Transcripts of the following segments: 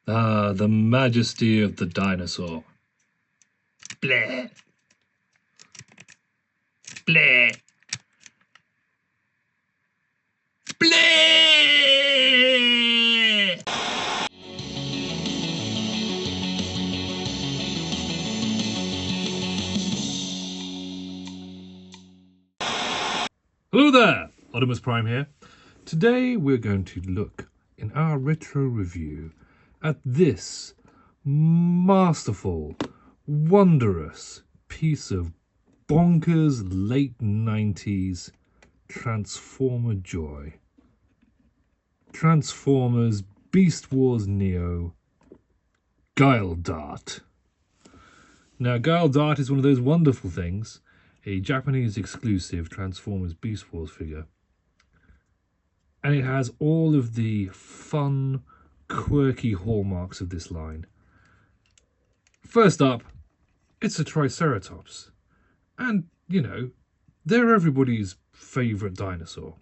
Ah, the majesty of the dinosaur. Bleh. Bleh. Bleh. Hello there, Oddimus Prime here. Today we're going to look in our retro review at this masterful, wondrous piece of bonkers late 90s Transformer joy. Transformers Beast Wars Neo Guiledart. Now, Guiledart is one of those wonderful things, a Japanese exclusive Transformers Beast Wars figure. And it has all of the fun, quirky hallmarks of this line. First up, it's a Triceratops. And, you know, they're everybody's favourite dinosaur.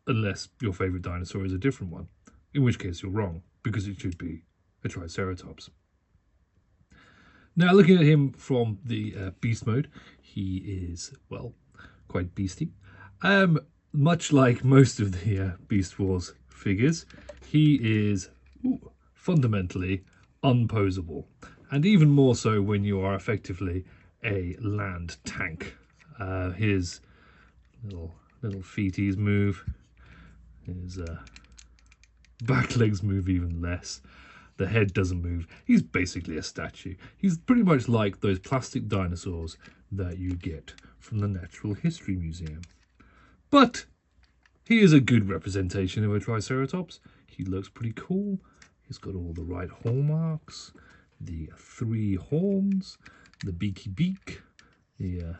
Unless your favourite dinosaur is a different one. In which case you're wrong, because it should be a Triceratops. Now, looking at him from the beast mode, he is, well, quite beasty. Much like most of the Beast Wars figures, he is fundamentally unposable. And even more so when you are effectively a land tank. His little feeties move. His back legs move even less. The head doesn't move. He's basically a statue. He's pretty much like those plastic dinosaurs that you get from the Natural History Museum. But he is a good representation of a Triceratops. He looks pretty cool. He's got all the right hallmarks. The 3 horns, the beaky beak, the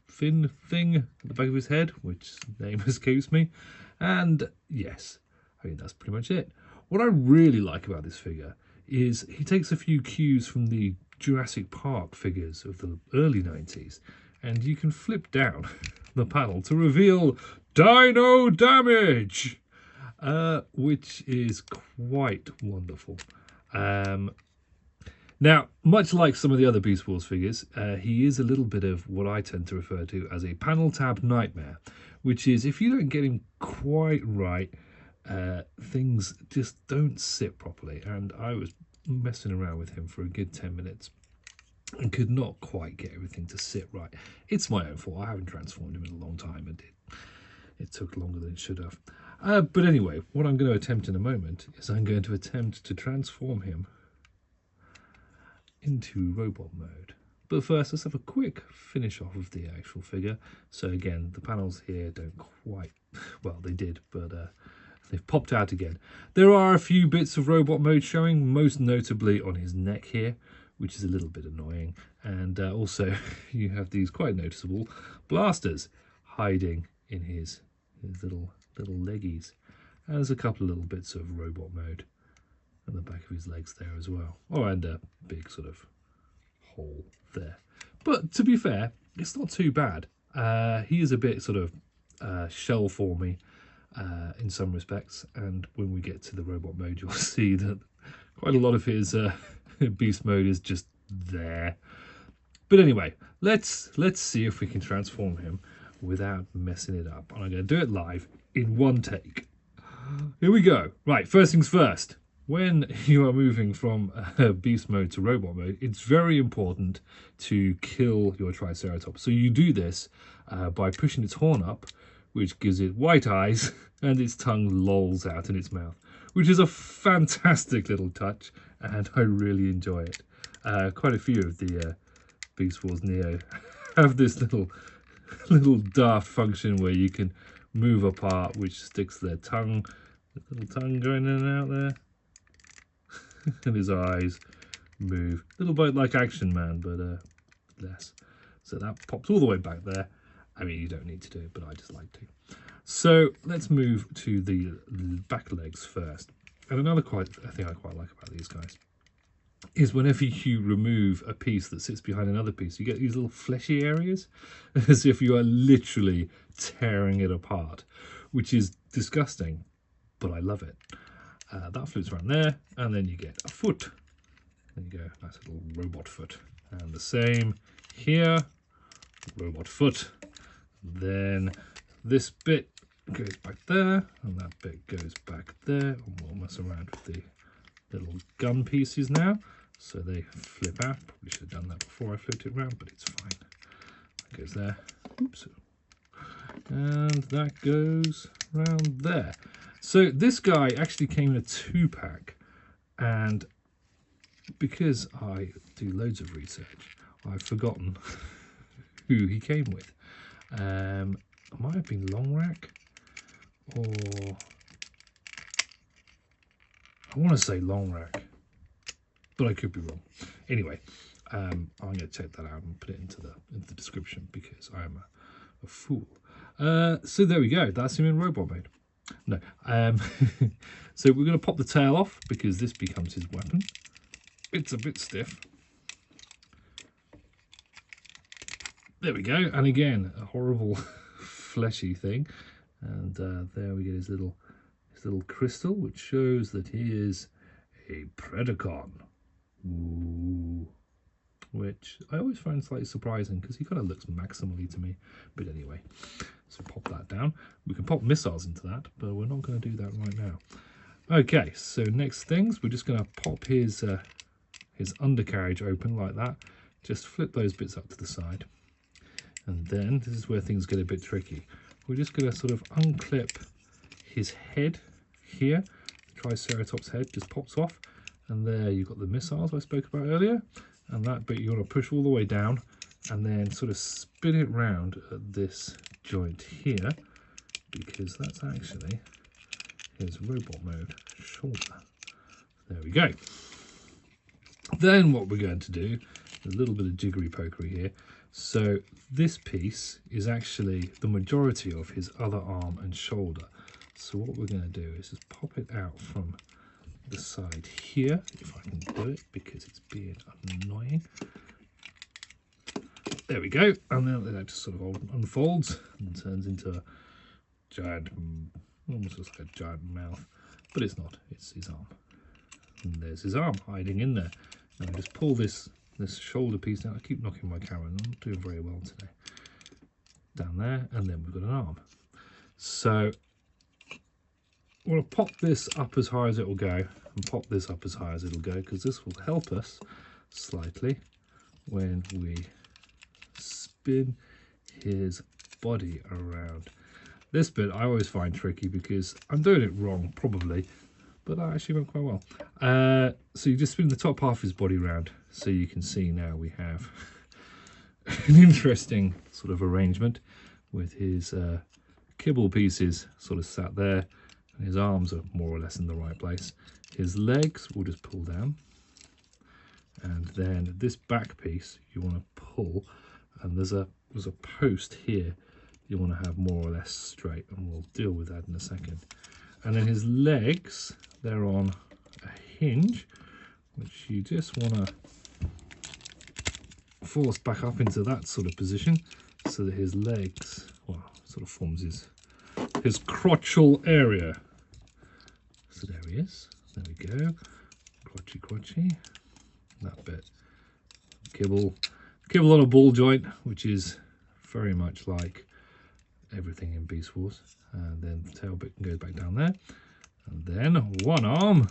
fin thing at the back of his head, which name escapes me. And yes, I mean, that's pretty much it. What I really like about this figure is he takes a few cues from the Jurassic Park figures of the early 90s, and you can flip down the panel to reveal Dino Damage, which is quite wonderful. Now, much like some of the other Beast Wars figures, he is a little bit of what I tend to refer to as a panel tab nightmare, which is if you don't get him quite right, things just don't sit properly. And I was messing around with him for a good 10 minutes and could not quite get everything to sit right. It's my own fault. I haven't transformed him in a long time, and it took longer than it should have. But anyway, what I'm going to attempt in a moment is I'm going to attempt to transform him into robot mode. But first, let's have a quick finish off of the actual figure. So again, the panels here don't quite, well, they did, but they've popped out again. There are a few bits of robot mode showing, most notably on his neck here, which is a little bit annoying. And also, you have these quite noticeable blasters hiding in his little leggies. And there's a couple of little bits of robot mode on the back of his legs there as well. Oh, and a big sort of hole there. But to be fair, it's not too bad. He is a bit sort of shell-formy in some respects, and when we get to the robot mode, you'll see that quite a lot of his beast mode is just there. But anyway, let's see if we can transform him without messing it up. And I'm going to do it live in one take. Here we go. Right, first things first. When you are moving from beast mode to robot mode, it's very important to kill your Triceratops. So you do this by pushing its horn up, which gives it white eyes, and its tongue lolls out in its mouth, which is a fantastic little touch, and I really enjoy it. Quite a few of the Beast Wars Neo have this little daft function where you can move a part which sticks their tongue, little tongue going in and out there. And his eyes move. A little bit like Action Man, but less. So that pops all the way back there. I mean, you don't need to do it, but I just like to. So let's move to the back legs first. And another thing I quite like about these guys is whenever you remove a piece that sits behind another piece, you get these little fleshy areas, as if you are literally tearing it apart, which is disgusting, but I love it. That floats around there, and then you get a foot. There you go, nice little robot foot. And the same here, robot foot. Then this bit goes back there, and that bit goes back there. And we'll mess around with the little gun pieces now, so they flip out. Probably should have done that before I flipped it around, but it's fine. That goes there. Oops. And that goes around there. So this guy actually came in a 2-pack, and because I do loads of research, I've forgotten who he came with. It might have been Longrack, or I want to say Longrack, but I could be wrong. Anyway, I'm going to check that out and put it into the description because I am a fool. So there we go. That's him in robot mode. No. So we're going to pop the tail off because this becomes his weapon. It's a bit stiff. There we go. And again, a horrible fleshy thing. And there we get his little crystal, which shows that he is a Predacon. Ooh. Which I always find slightly surprising because he kind of looks maximally to me. But anyway, so pop that down. We can pop missiles into that, but we're not going to do that right now. Okay, so next things, we're just going to pop his undercarriage open like that. Just flip those bits up to the side. And then this is where things get a bit tricky. We're just going to sort of unclip his head here. The Triceratops head just pops off. And there you've got the missiles I spoke about earlier. And that bit you want to push all the way down and then sort of spin it round at this joint here, because that's actually his robot mode shoulder. There we go. Then what we're going to do, a little bit of jiggery pokery here. So this piece is actually the majority of his other arm and shoulder. So what we're going to do is just pop it out from the side here, if I can do it, because it's being annoying. There we go. And then that just sort of unfolds and turns into a giant, almost looks like a giant mouth, but it's not, it's his arm. And there's his arm hiding in there. Now I just pull this shoulder piece down. I keep knocking my camera, and I'm not doing very well today. Down there, and then we've got an arm. So I'm going to pop this up as high as it will go, and pop this up as high as it'll go, because this will help us slightly when we spin his body around. This bit I always find tricky because I'm doing it wrong, probably, but that actually went quite well. So you just spin the top half of his body around, so you can see now we have an interesting sort of arrangement with his kibble pieces sort of sat there. His arms are more or less in the right place. His legs will just pull down. And then this back piece you want to pull. And there's a post here you want to have more or less straight. And we'll deal with that in a second. And then his legs, they're on a hinge, which you just want to force back up into that sort of position. So that his legs, well, sort of forms his crotchal area. So there he is. There we go. Crotchy, crotchy. That bit. Kibble on a ball joint, which is very much like everything in Beast Wars. And then the tail bit goes back down there. And then one arm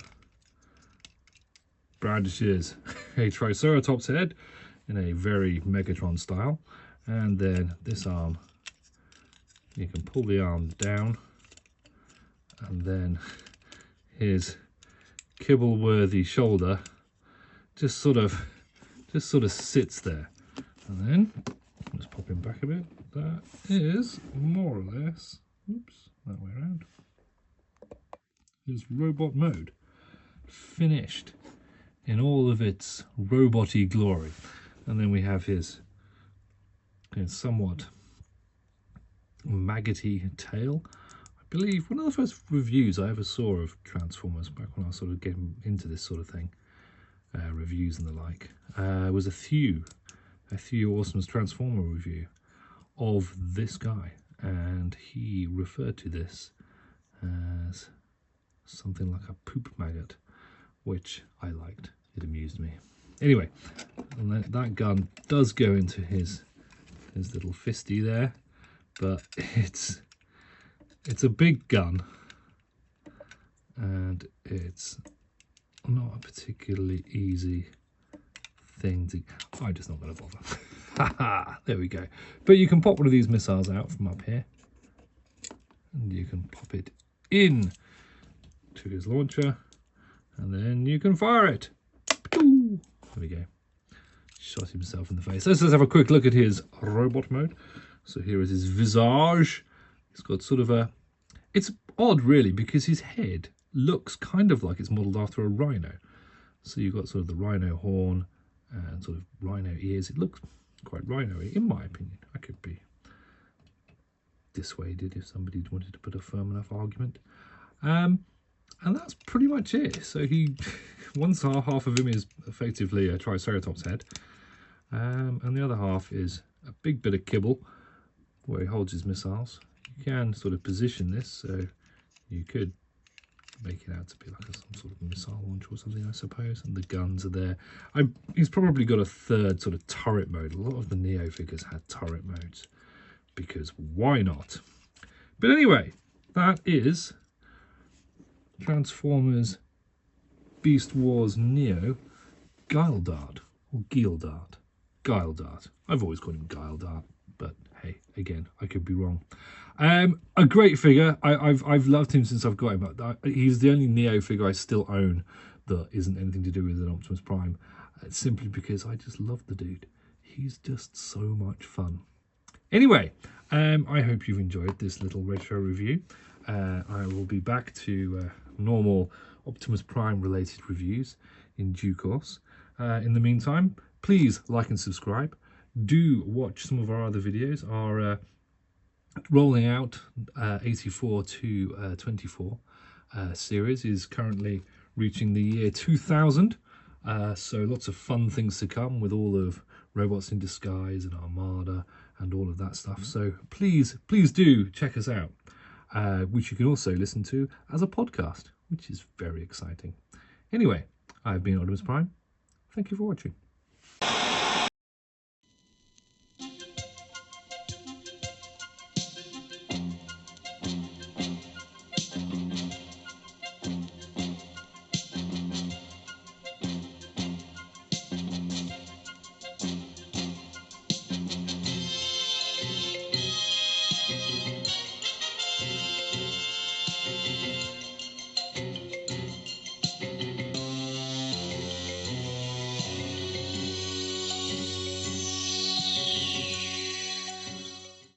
brandishes a Triceratops head in a very Megatron style. And then this arm, you can pull the arm down, and then his kibble-worthy shoulder just sort of sits there. And then let's pop him back a bit. That is more or less, oops, that way around, his robot mode, finished in all of its robot-y glory. And then we have his somewhat maggoty tail. I believe one of the first reviews I ever saw of Transformers, back when I was sort of getting into this sort of thing, reviews and the like, was a Thew Awesome's Transformer review of this guy, and he referred to this as something like a poop maggot, which I liked. It amused me. Anyway, and that gun does go into his little fisty there, but it's a big gun, and it's not a particularly easy thing to... I'm just not going to bother. Haha, there we go. But you can pop one of these missiles out from up here, and you can pop it in to his launcher, and then you can fire it. There we go. Shot himself in the face. Let's have a quick look at his robot mode. So here is his visage. He's got sort of a... It's odd, really, because his head looks kind of like it's modelled after a rhino. So you've got sort of the rhino horn and sort of rhino ears. It looks quite rhino-y, in my opinion. I could be dissuaded if somebody wanted to put a firm enough argument. And that's pretty much it. So one half of him is effectively a Triceratops head, and the other half is a big bit of kibble where he holds his missiles. You can sort of position this, so you could make it out to be like some sort of missile launcher or something, I suppose, and the guns are there. He's probably got a third sort of turret mode. A lot of the Neo figures had turret modes, because why not? But anyway, that is Transformers Beast Wars Neo Guiledart, or Guiledart. I've always called him Guiledart, but hey, again, I could be wrong. A great figure. I've loved him since I've got him. He's the only Neo figure I still own that isn't anything to do with an Optimus Prime, simply because I just love the dude. He's just so much fun. Anyway, I hope you've enjoyed this little retro review. I will be back to normal Optimus Prime related reviews in due course. In the meantime, please like and subscribe. Do watch some of our other videos. Our rolling out 84 to 24 series is currently reaching the year 2000. So lots of fun things to come with all of Robots in Disguise and Armada and all of that stuff. So please do check us out, which you can also listen to as a podcast, which is very exciting. Anyway, I've been Oddimus Prime. Thank you for watching.